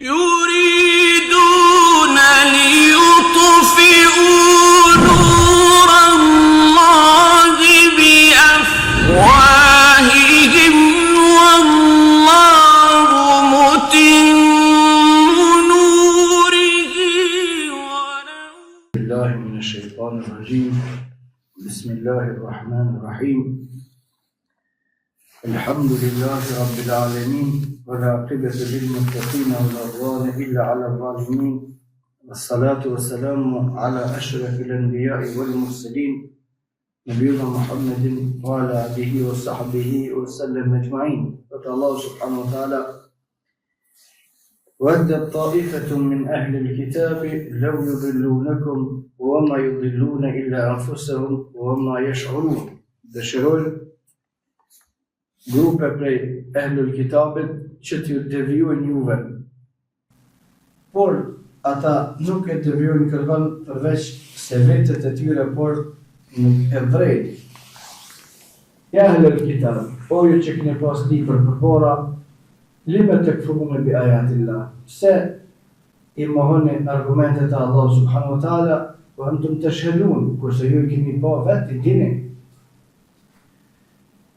يريدون ليطفئوا نور الله بأفواههم والله متم نوره ولو. بالله من الشيطان الرجيم. بسم الله الرحمن الرحيم. الحمد لله رب العالمين والعاقبة للمتقين ولا عدوان إلا على الظالمين والصلاة والسلام على أشرف الأنبياء والمرسلين نبينا محمد وعلى آله وصحبه وسلم أجمعين. قال الله سبحانه وتعالى: ودت طائفة من أهل الكتاب لو يضلونكم وما يضلون إلا أنفسهم وما يشعرون. Dëshiroj grupe prej ehlul kitabit që t'ju devijojnë juve, por ata nuk e devijojnë kërkon përveç se vetët e tyre, por nuk e vrejnë. Ja ehlul kitab, o ju që keni pas libër përpara, lime tekfurune bi ayatillah, pse i mohoni argumentet e Allah subhanahu wa taala wa antum tashhadun, kurse ju keni pa vetë i dini.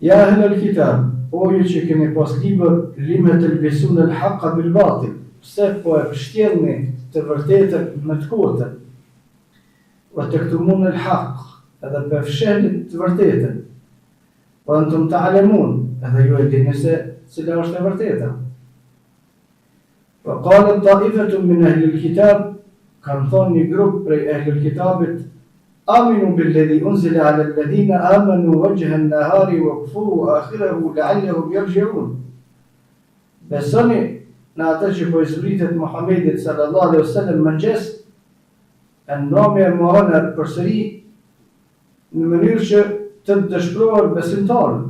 Ja ehlul kitab, o ju që keni pas libër, lime talbisuna al-haqqa bil batil, pse po e pështjellni të vërtetën me të kotën, wa taktumun al-haqq, edhe po e fshehni të vërtetën, wa antum ta'lamun, edhe ju e dini se cila është e vërteta. Wa qalet ta'ifatun min ahli al-kitab, kanë thonë një grup prej ahli al-kitabit: aminu billadhi unzila ala alladhina amanu wajha an-nahari wa kfuru akhirahu la'allahum yarji'un. Besoni në atë që po i zbritet Muhamedit sallallahu alaihi wasallam mëngjes, e mbrëmje e mohon përsëri në mënyrë që të dëshpërohen besimtarët,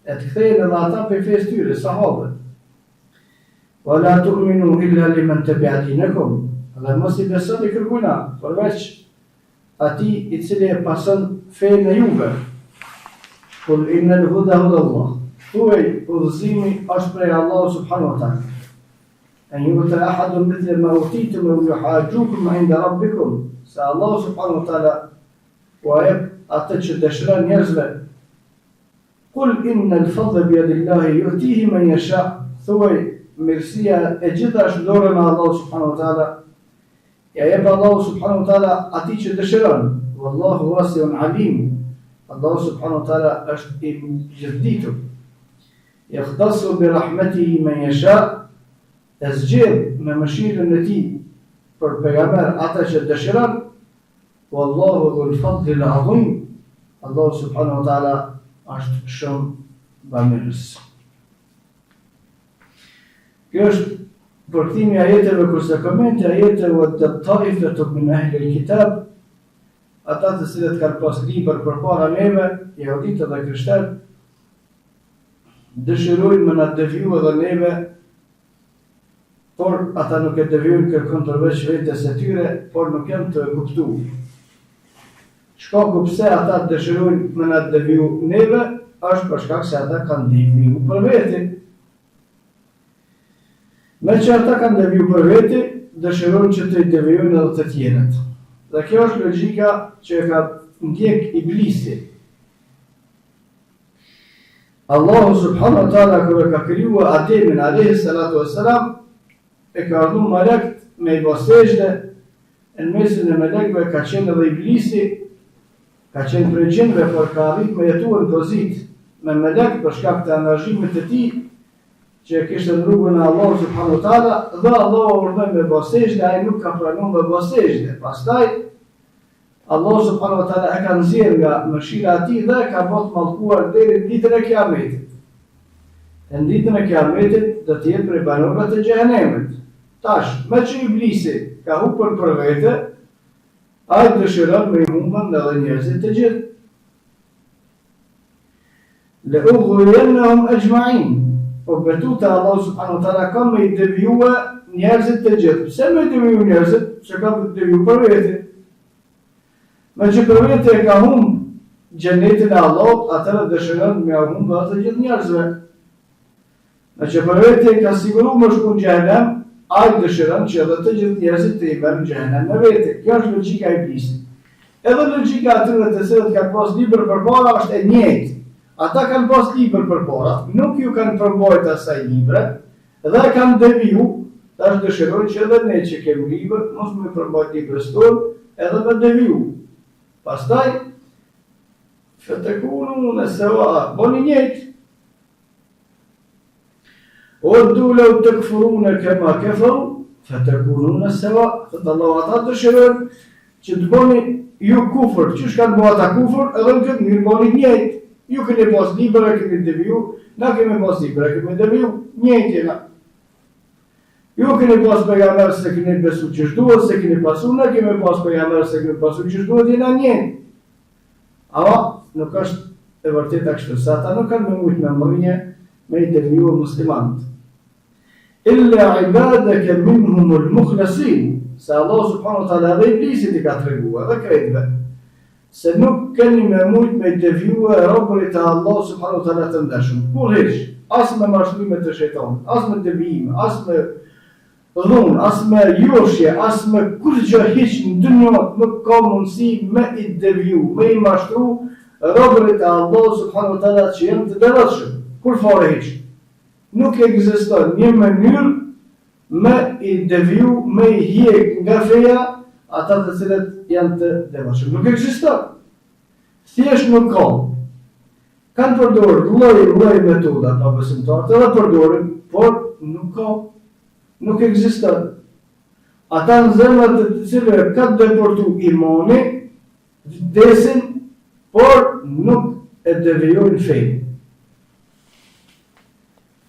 e të kthehen edhe ata për fesë tyre, sahabët. Wala tu'minu illa liman tabi'a dinakum, dhe mos i besoni kërkuna, përveç ati i cili e pason fejnë e juve. Kul innal huda hudallah, thuaj udhëzimi është prej Allahu subhanahu wa ta'ala. En yu'ta ahadun mithla ma utitum wa yuhajjukum 'inda rabbikum, se Allahu subhanahu wa ta'ala u jep atë që dëshiron njerëzve. Kul innal fadla biyadillahi yu'tihi man yasha, thuaj mirësia e gjitha është në dorën e Allahu subhanahu wa ta'ala, ja jep Allahu subhanahu wa ta'ala ati që dëshiron. Wallahu wasi'un alim, Allahu subhanahu wa ta'ala është i gjithditur. Yakhtassu bi rahmetihi man yasha, e zgjedh me mëshirën e tij për pejgamber ata që dëshiron. Wallahu dhul fadlil azim, Allahu subhanahu wa ta'ala është shumë bamirës. Kjo është përkthimi ajeteve, kurse komenti ajeteve waddat ta'ifatun min ahli al-kitab, ata të cilët kanë pas libër përpara neve, jehuditë dhe krishterët, dëshirojnë me na deviju edhe neve, por ata nuk e devijojnë kërkon përveç vetes së tyre, por nuk janë të kuptuar. Shkaku pse ata dëshirojnë me na deviju neve, është për shkak se ata kanë deviju për veti. Me që ata kanë deviju për veti, dëshirojnë që të i devijojnë edhe të tjerët. Dhe kjo është logjika që e ka ndjek iblisi. Allahu subhanahu wa ta'ala kur e ka krijuar Ademin alayhi salatu wassalam, e ka ardhur melekt me i bë sejdë, në mesin e melekëve ka qenë edhe iblisi, ka qenë prej gjinëve, por ka arrit me jetuar në pozit me melek për shkak të angazhimit të tij që e kishte në rrugën e Allahu subhanahu wa ta'ala, dhe Allahu urdhën me bë sejdë, ai nuk ka pranuar me bë sejdë. Pastaj Allahu subhanahu wa ta'ala e ka nxjerrë nga mëshira e tij dhe ka bërë të mallkuar deri në ditën e Kiametit. Në ditën e Kiametit do të jetë prej banorëve të xhehenemit. Tash, me që iblisi ka hupur për vete, ai dëshiron me i humbën edhe njerëzit të gjithë. La'ughwiyannahum ajma'in, po betuta Allahu subhanahu wa ta'ala ka me i devijue njerëzit të gjithë. Pse me i deviju njerëzit? Që ka me deviju për vete. Me që për vete e ka humbë gjennetin e Allahut, atëra dëshiron me a humbë atë gjithë njerëzve. Me që për vete e ka siguru më shku në gjehenem, ai dëshiron që edhe të gjithë njerëzit të i bërë në xhenem me vete. Kjo është logjika e iblisit. Edhe logjika atyre të cilët kanë pas libër përpara është e njëjtë. Ata kanë pas libër përpara, nuk ju kanë përmbajtur asaj libre dhe kanë deviju, tash dëshirojnë që edhe ne që kemi libër, mos më përmbajt librës tonë, edhe me deviju. Pastaj fetekunu sawa, boni njëjtë. Oddu law takfuruna kama kafaru fatakununa sawa. Thot Allah, ata dëshirojnë që të bëni ju kufër, që kanë bërë ata kufër, edhe në këtë mirë boni njëjtë. Ju keni pas libër, keni deviju, na kemi pas libër, kemi deviju, njëjtë jena. Ju keni pas pejgamber se keni besu që shduhet, se keni pasu, na kemi pas pejgamber se keni pasu që shduhet, jena njëjtë. Ama nuk është e vërteta kështu, se ata nuk kanë me mujtë me mërinje me i deviju muslimanët. Illa ibadaka minhumul mukhlasin, se Allah subhanahu wa taala dhe iblisit i ka treguar dhe krejtëve, se nuk keni me mujtë me i deviju e robërit e Allah subhanahu wa taala të ndeshëm. Kur hiç, as me mashtrimit të shejtanit, as me devijime, as me dhunë, as me joshje, as me kur gjë hiç në dynjë nuk ka mundësi me i deviju, me i mashtru robërit e Allah subhanahu wa taala që janë të devotshëm. Kur fare hiç. Nuk ekziston një mënyrë me i deviju, me i hjek nga feja ata të cilët janë të devotshëm. Nuk ekziston. Thjesht nuk ka. Kanë përdorur lloj metoda pa besimtarët, edhe përdorin, por nuk ka. Nuk ekziston. Ata në zemrat të cilëve ka deportu imani, vdesin, por nuk e devijojnë fejnë.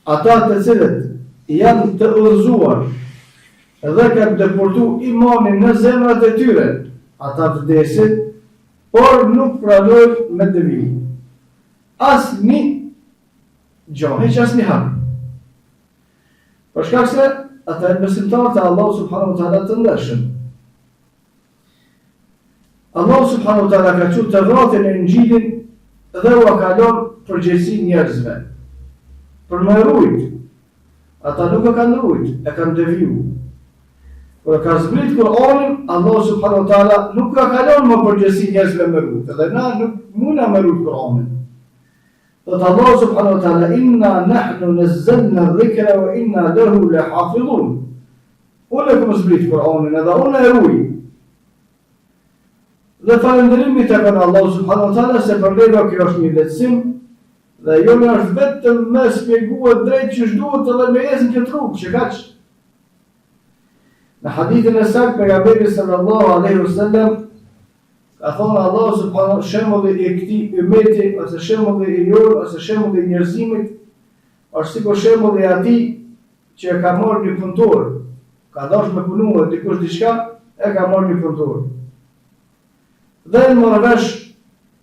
Ata të cilët janë të udhëzuar dhe kanë deportu imanin në zemrat e tyre, ata vdesin, por nuk pranojnë me devijim. Asnjë gjë, hiç asnjë hap. Për shkak se ata janë besimtarë të Allahu subhanahu wa taala të ndeshëm. Allahu subhanahu wa taala ka thënë të vratin e Injilin dhe u ka dhënë përgjegjësi njerëzve. Për me rujt, ata nuk e kanë rujt, e kanë deviju. Kur ka zbrit Kur'anin, Allah subhanahu wa taala nuk ka kalon më përgjësi njerëzve me rujt, edhe na nuk muna me rujt Kur'anin. Thot Allah subhanahu wa taala, inna nahnu nazzalna dhikra wa inna lahu lahafidhun. Unë kam zbrit Kur'anin, edhe unë e ruj. Dhe falënderimi tek Allah subhanahu wa taala se për ne kjo është një lehtësim. Dhe jo me është vetëm me spjeguar drejt që shduhet edhe me jesën këtë rrugë, që kaq. Në hadithin e saktë pejgamberi sallallahu alaihi wasallam ka thonë Allah subhanahu shembulli i këtij ummeti ose shembulli i jon ose shembulli i njerëzimit është sikur shembulli i atij që ka marrë një punëtor, ka dashur me punuar dikush diçka, e ka marrë një punëtor. Dhe morë vesh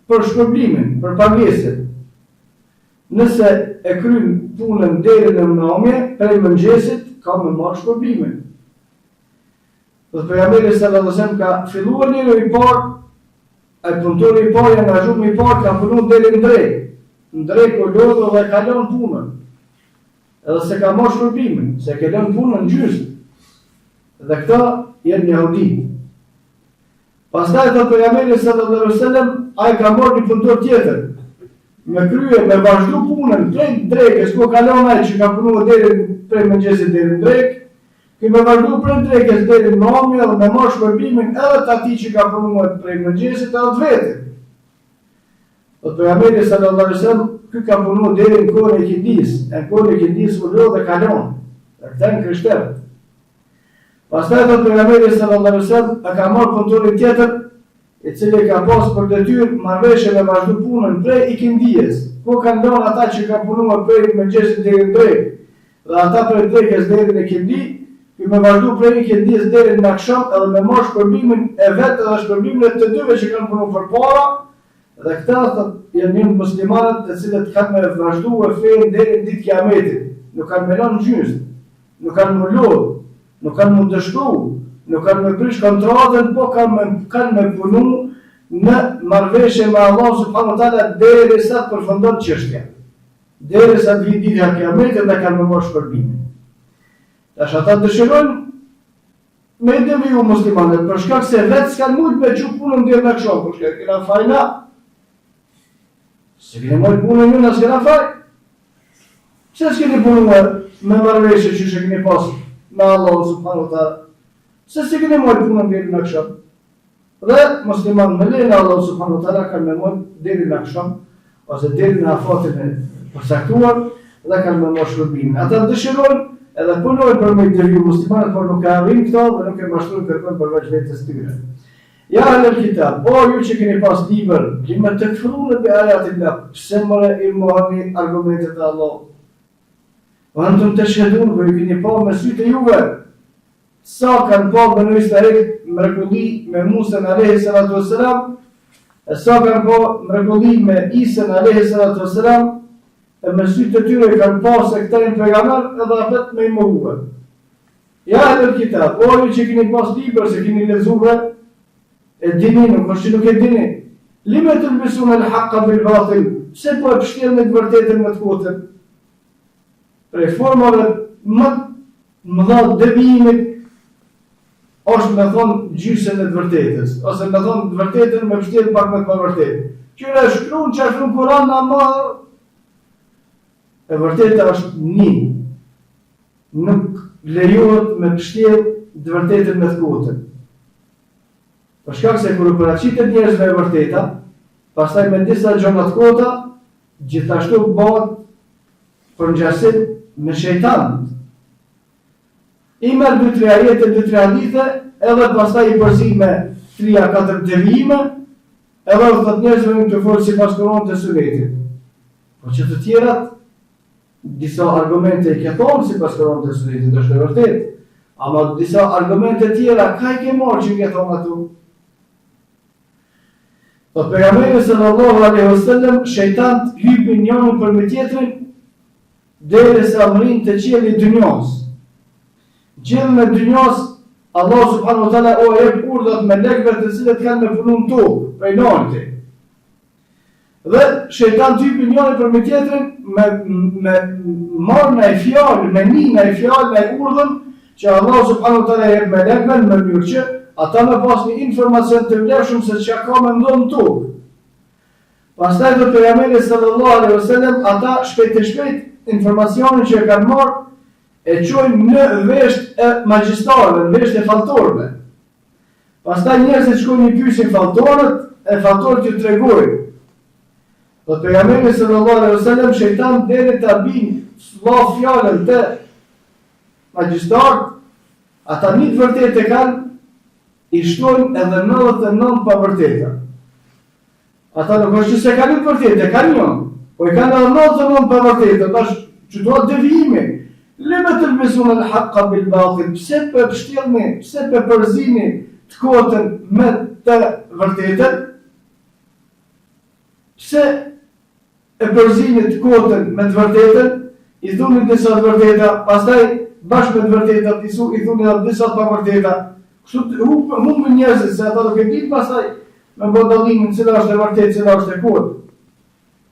për shpërblimin, për pagesën. Nëse e kryen punën deri në mëngjes, prej mëngjesit ka me marrë shpërblimin. Dhe pejgamberi sallallahu alajhi wasallam ka filluar njëri i parë, ai punëtori i parë, angazhumi i parë ka punuar deri në drek. Në drek u lodhë dhe ka lënë punën. Edhe se ka marrë shpërblimin, se ka lënë punën gjysmë. Dhe këta janë jehudi. Pastaj thot pejgamberi sallallahu alajhi wasallam, ai ka marrë një punëtor tjetër. Me krye, me vazhdu punën, prej drekës, ku kalon ai që ka punuar deri prej mëngjesit deri në drek, që me vazhdu prej drekës deri në mëngjes dhe me marrë shpërblimin edhe të atij që ka punuar prej mëngjesit edhe të vetë. Thot pejgamberi sallallahu alajhi wasallam, ky ka punuar deri në kohën e Kindis, në kohën e Kindis u lodh dhe kalon. Dhe këta janë krishterë. Pastaj thot pejgamberi sallallahu alajhi wasallam, ka marrë punëtorin tjetër, i cili ka pas për detyrë marrëveshje me vazhdu punën prej ikindijes, ku kanë dhënë ata që ka punuar prej mëngjesit deri në drek, dhe ata prej drekës deri në ikindi, që me vazhdu prej ikindijes deri në akşam edhe me marrë shpërblimin e vet edhe shpërblimin e të dyve që kanë punuar përpara, dhe këta janë muslimanët të cilët kanë me vazhduar fen deri në ditë kiametit, nuk kanë me lënë gjysmë, nuk kanë më lodhë, nuk kanë më dëshpëru, nuk kanë me prish kontratën, po kanë me punu në marrëveshje me Allah subhanahu wa taala derisa të përfundon çështja. Derisa të vijë dita e kiametit dhe kanë me marrë shpërblimin. Tash ata dëshirojnë me deviju muslimanët, për shkak se vetë s'kan mujt me që punën dhe me këshon, për shkak kena fajna. Se kene mojt punën ju, nësë kena faj. Pse s'keni punën me marveshe që shë keni pas me Allah subhanahu wa ta'ala? Se si keni mojt punën dhe me këshon? Dhe musliman me lejnë Allah subhanahu wa ta'ala kanë me mojt deri me këshon, ose deri në afatin e përsaktuar, dhe kanë me mojt shërbimin. Ata dëshirojnë edhe punojnë për me deviju muslimanët, por nuk e arrin këto dhe nuk e mashtruar kërkojnë përveç vetes tyre. Ja ahlul kitab, o ju që keni pas libër, lima takfuruna bi ayatillah, pse more i mohani argumentet e Allahut? Wa antum tashhadun, ju keni pa me sytë juve sa kanë pa Banu Israil mrekulli me Musa alayhi salatu wassalam, sa kanë pa mrekulli me Isa alayhi salatu wassalam, e me sytë të tyre kanë pas se këta janë pejgamber edhe apet me i mohuar. Ja ahlul kitab, o ju që keni pas libër, se keni lexuar, e dini, nuk është që nuk e dini. Lime të lëbisun e l'haqqa bil batil, pse po e pështirë në të vërtetën më të kotën? Prej formave më dha devijimit, është me thonë gjysën e të vërtetës, ose me thonë të vërtetën me pështirë pak me të vërtetë. Qyre shkruan që është në Kur'an në amma, e vërteta është një. Nuk lejohet me pështirë të vërtetën me të kotën. Për shkak se kur u paraqitet njerëzve e vërteta, pastaj me disa gjëra të kota, gjithashtu bëhet përngjasim me shejtan. I merr 2-3 ajete, 2-3 hadithe, edhe pastaj i përzi me 3-4 devijime, edhe u thot njerëzve nuk të folë sipas Kuranit dhe Sunetit. Por që të tjerat, disa argumente i ke thonë sipas Kuranit dhe Sunetit, është e vërtet. Ama disa argumente tjera, ka i ke marrë që i ke thonë atu? Po pejgamberi sallallahu alaihi wasallam shejtant hypin njërin për me tjetrin derisa arrin te qielli i dynjos. Qielli i dynjos Allah subhanahu wa taala o jep urdhat me lekëve të cilët kanë me punu në tokë, prej nartë. Dhe shejtant hypin njërin për me tjetrin me marrë në fjalë, me një fjalë, me urdhën që Allah subhanahu wa taala jep me lekëve në mënyrë që ata me pas një informacion të vlefshëm se çka ka me ndonë tokë. Pastaj do pejgamberi sallallahu alaihi wasallam ata shpejt informacionin që e kanë marrë e çojnë në vesht e magjistarëve, në vesht e falltorëve. Pastaj njerëzit shkojnë i pyesin falltorët, e falltorët ju tregojnë. Do pejgamberi sallallahu alaihi wasallam shejtan deri ta bin sllah fjalën të magjistarët, ata një të vërtetë e kanë, i shtojnë edhe 99 pa vërteta. Ata nuk është që se kanë të vërtete, kanë një, po i kanë edhe 99 pa vërteta, tash që duhet devijimi. Lime të lëbisun e l'haqqa bil batil, pse për pështirni, pse për përzini të kotën me të vërtetën, pse e përzini të kotën me të vërtetën, i thuni disa të vërteta, pastaj bashkë me të vërteta, i thuni edhe disa pa vërteta. Kështu mund me njerëzit se ata do ke ditë pastaj me bodallimin cila është e vërtetë, cila është e kotë.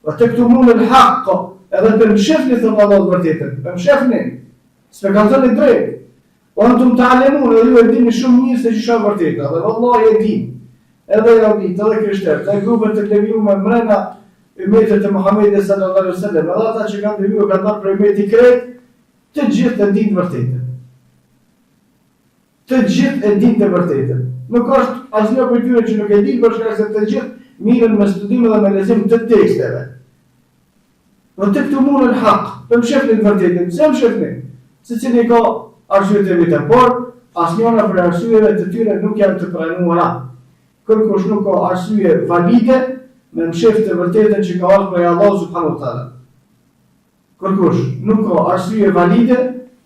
Dhe të këtu mund e l'haqqa, edhe për mshefni thëmë Allah të vërtetën, për mshefni, s'pe kanë thënë i drejtë. O antum ta'lemun, edhe ju e dini shumë mirë se që shë vërteta, dhe vallahi e din, edhe jahudit, edhe krishterët, edhe grupet të levijume mrena umetet të Muhamedit sallallahu alaihi wasallam, edhe ata që kanë leviju kanë dhënë për umeti krejt, të gjithë e dinë vërtetën. Të gjithë e dinë të vërtetën. Nuk është asnjë prej tyre që nuk e dinë, për shkak se të gjithë mirën me studim dhe me lexim të teksteve. Në të këtu mund në haq, për më shefni të vërtetën, pse më shefni? Se cili ka arsyet e vite, por asnjëna për arsyeve të tyre nuk janë të pranuara. Kërkush nuk ka arsye valide me më shef të vërtetën që ka ardhur prej Allahu subhanahu wa taala. Kërkush nuk ka arsye valide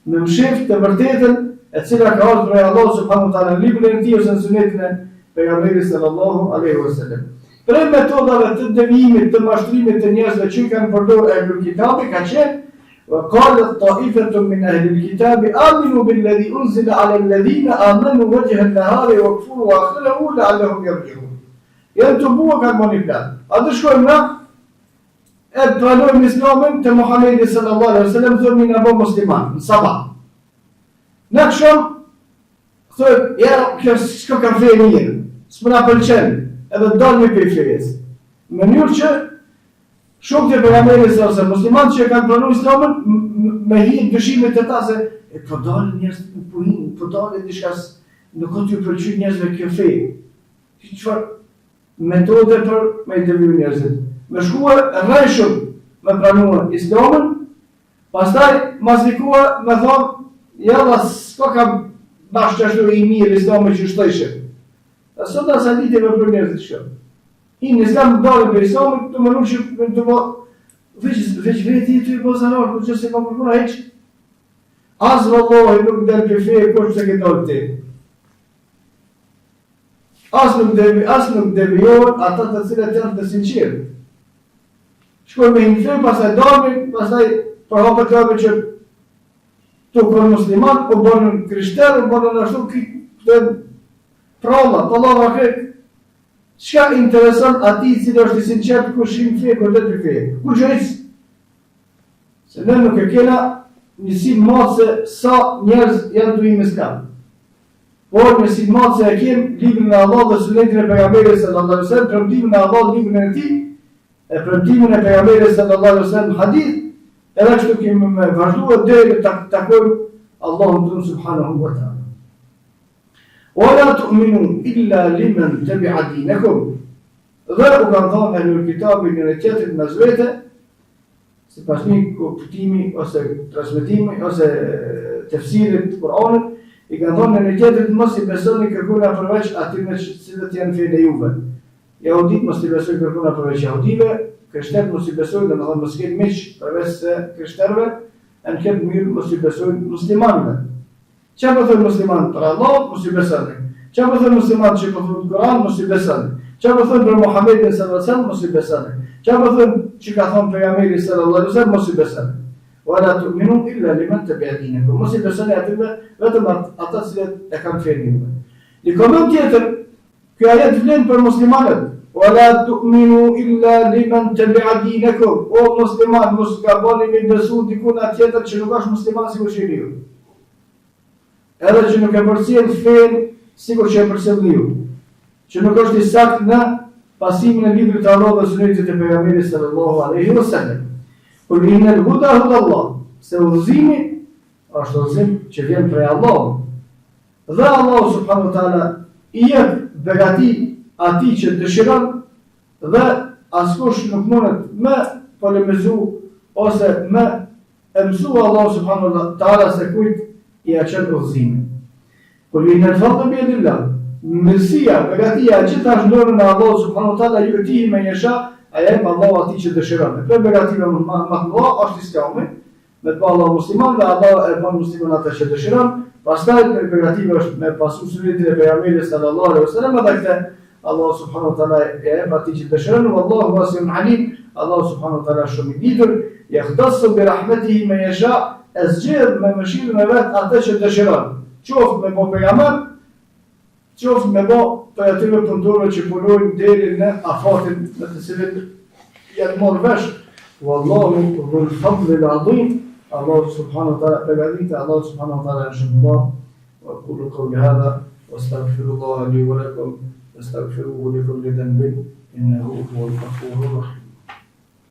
me më shef të vërtetën e cila ka ardhur prej Allahu subhanahu wa taala në librin e tij ose në sunetin e pejgamberit sallallahu alaihi wasallam. Prej metodave të devijimit, të mashtrimit të njerëzve që kanë përdorur ahlul kitabi ka qenë وقالت طائفة من أهل الكتاب آمنوا بالذي أنزل على الذين آمنوا وجه النهار واكفروا آخره لعلهم يرجعون. Janë të bua kanë moni plan. A të shkojmë na, e pranojmë islamin të Muhamedi sallallahu alaihi wasallam, thëmi në bo musliman, në sabah. Në shumë, thëtë, ja, kjo s'ko ka fe mirë, s'më na pëlqen, edhe dalë me për fejes. Në mënyrë që shumë të pejgamberit ose muslimanë që kanë pranuar Islamin me hi dëshimet e ta se po dalin njerëz po hin, po dalin diçka nuk ka t'ju pëlqyer njerëzve kjo fe. Çfarë metode për me deviju njerëzit? Me shkuar rreshëm me pranuar Islamin, pastaj mas vikuar me thonë, jalla s'ka ka bashkë ashtu i mirë Islami që shtëshë. Sot asa ditë me për njerëzit shumë. Në Islam dalë për Islamit, të më nuk që të më veç veti të i bozarar, për që se ka përpuna heq. Asë vëllohi nuk delë për fejë, kështë se ke dalë të. Asë nuk devijohen ata të cilët janë të sinqirë. Shkoj me hinë fejë, pasaj dalë, pasaj përhapët të abë që të kërë musliman, o bërën krishterë, o bërën ashtu këtë pralla, palavra këtë. Çka intereson atij cili është i sinqert kur shim fe kur vetë fe. Kur gjëjës se ne nuk e kena njësi madhe sa njerëz janë të ime s'kam. Por njësi madhe e kem librin e Allah dhe sunetin e pejgamberit sallallahu alaihi wasallam, premtimin e Allah librin e tij, e premtimin e pejgamberit sallallahu alaihi wasallam hadith, edhe kështu kemi me vazhduar deri të takojmë Allahun subhanahu wa ta'ala. وَلَا تُؤْمِنُوا إِلَّا لِمَنْ تَبِعَ دِينَكُمْ. Dhe u kanë thonë e në kitabin në tjetrit me zvete, si pas një kuptimi, ose transmitimi, ose tefsirit të Kur'anit, i kanë thonë në tjetrit mos i besoni kërkuna përveç atyre që cilët janë fejnë e juve. Jahudit mos i besoni kërkuna përveç jahudive, krishterët mos i besoni, dhe më thonë mos ketë miq përveç se krishterëve, e në ketë mirë mos i besoni muslimanëve. Qa për thënë musliman për Allah, mos i besoni. Qa për thënë musliman që për thënë Kur'an, mos i besoni. Qa për thënë për Muhammedin sallallahu alaihi wasallam, mos i besoni. Qa për thënë që ka thonë pejgamberi sallallahu alaihi wasallam, mos i besoni. Wala tu'minu illa liman tabi'a dinakum. Mos i besoni atyre vetëm ata që e kanë fenë juve. Në koment tjetër, ky ajet vlen për muslimanët. Wala tu'minu illa liman tabi'a dinakum. O musliman, mos gaboni me besu dikun tjetër që nuk është musliman si kushiriu. Edhe që nuk e përcjell fenë sikur që e përcjell ju, që nuk është i saktë në pasimin e librit të Allahut dhe sunetit të pejgamberit sallallahu alaihi wasallam. Qul innal huda hudallah, se udhëzimi është udhëzim që vjen prej Allahut. Dhe Allahu subhanahu wa taala i jep begati atij që dëshiron dhe askush nuk mundet me polemizu ose me mësu Allahu subhanahu wa taala se kujt i aqen udhëzimin. Kur vinë në fadlë biyadillah, mirësia, begatia gjithë është në dorën e Allahut subhanahu wa taala, yu'tihi men yasha, aja e Allahu atij që dëshiron. Për begative më të mëdha është Islami, me të Allahu musliman dhe Allah e bën musliman atë që dëshiron. Pastaj për begative është me pasu sunetin e pejgamberit sallallahu alaihi wasallam, edhe këtë Allahu subhanahu wa taala e jep atij që dëshiron. Wallahu wasi'un alim. Allahu subhanahu wa taala shumë i ditur, yakhtassu bi rahmetihi men yasha. E zgjedh me mëshirën e vet atë që dëshiron. Qoftë me bo pejgamber, qoftë me bo për atyre punëtorëve që punojnë deri në afatin në të cilin janë marrë vesh. Wallahu dhul fadlil azim. Allahu subhanahu wa taala begatit, Allahu subhanahu wa taala shëndet. Wa qulu qawli hadha wastaghfirullaha li wa lakum wastaghfiruhu li kulli dhanbin innahu huwal ghafurur rahim.